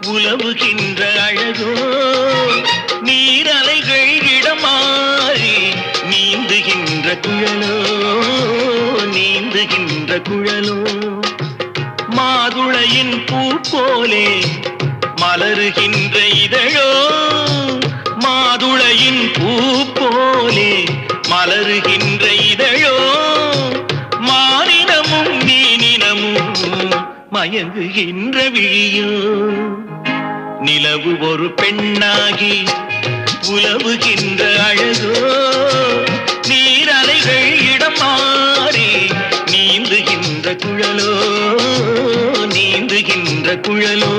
உலவுகின்ற அழகோ நீரலைகள் இடமாறி நீந்துகின்ற குழலோ நீந்துகின்ற குழலோ மாதுளையின் பூ போலே மலருகின்ற இதழோ மாதுளையின் பூ போலே மலருகின்ற இதழோ மானினமும் மீனினமும் மயங்குகின்ற விழியோ நிலவு ஒரு பெண்ணாகி உலவுகின்ற அழகோ நீரலைகள் இடம் மாறி நீந்துகின்ற குழலோ நீந்துகின்ற குழலோ